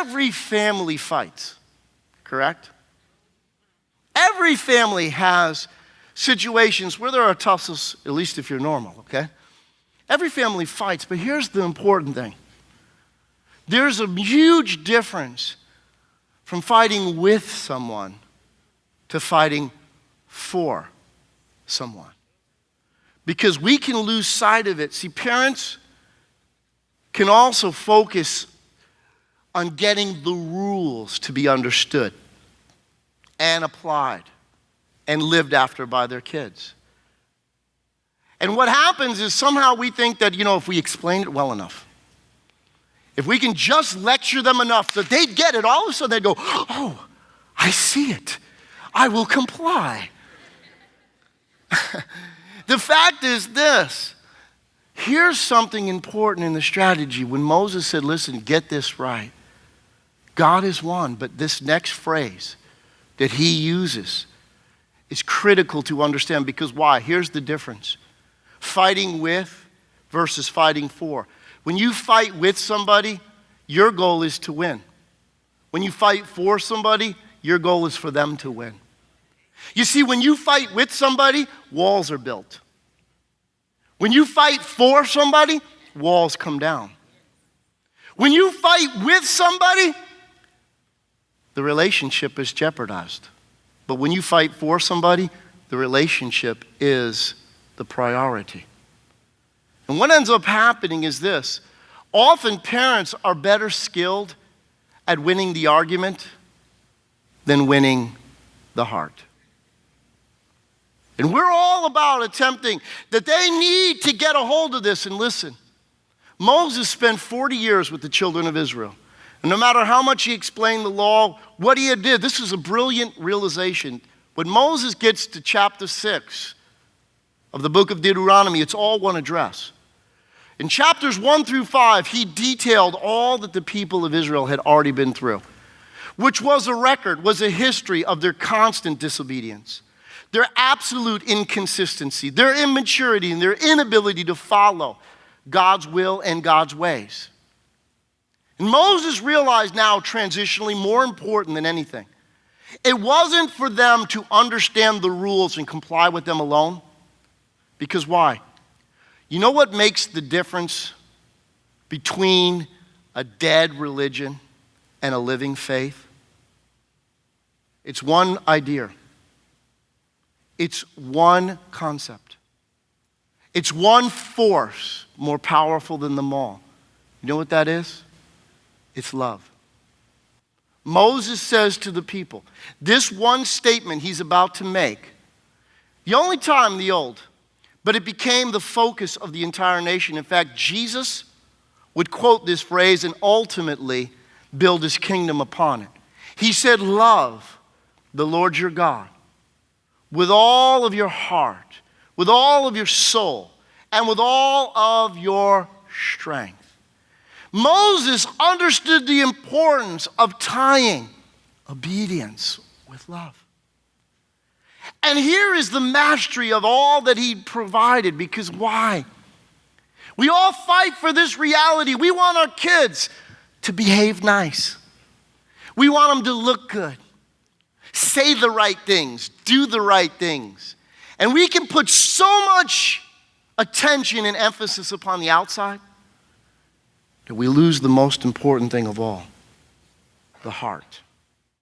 every family fights, correct? Every family has situations where there are tussles, at least if you're normal, okay? Every family fights, but here's the important thing. There's a huge difference from fighting with someone to fighting for someone. Because we can lose sight of it. See, parents can also focus on getting the rules to be understood and applied and lived after by their kids. And what happens is somehow we think that, if we explain it well enough, if we can just lecture them enough that they'd get it, all of a sudden they'd go, oh, I see it. I will comply. The fact is this. Here's something important in the strategy. When Moses said, listen, get this right. God is one, but this next phrase that he uses is critical to understand because why? Here's the difference. Fighting with versus fighting for. When you fight with somebody, your goal is to win. When you fight for somebody, your goal is for them to win. You see, when you fight with somebody, walls are built. When you fight for somebody, walls come down. When you fight with somebody, the relationship is jeopardized. But when you fight for somebody, the relationship is the priority. And what ends up happening is this. Often parents are better skilled at winning the argument than winning the heart. And we're all about attempting that they need to get a hold of this. And listen, Moses spent 40 years with the children of Israel. And no matter how much he explained the law, what he did, this is a brilliant realization. When Moses gets to chapter 6 of the book of Deuteronomy, it's all one address. In chapters 1 through 5, he detailed all that the people of Israel had already been through, which was a record, was a history of their constant disobedience, their absolute inconsistency, their immaturity, and their inability to follow God's will and God's ways. And Moses realized now, transitionally, more important than anything, it wasn't for them to understand the rules and comply with them alone. Because why? You know what makes the difference between a dead religion and a living faith? It's one idea. It's one concept. It's one force more powerful than them all. You know what that is? It's love. Moses says to the people, this one statement he's about to make, the only time in the old, but it became the focus of the entire nation. In fact, Jesus would quote this phrase and ultimately build his kingdom upon it. He said, love the Lord your God with all of your heart, with all of your soul, and with all of your strength. Moses understood the importance of tying obedience with love. And here is the mastery of all that he provided, because why? We all fight for this reality. We want our kids to behave nice. We want them to look good, say the right things, do the right things. And we can put so much attention and emphasis upon the outside that we lose the most important thing of all, the heart.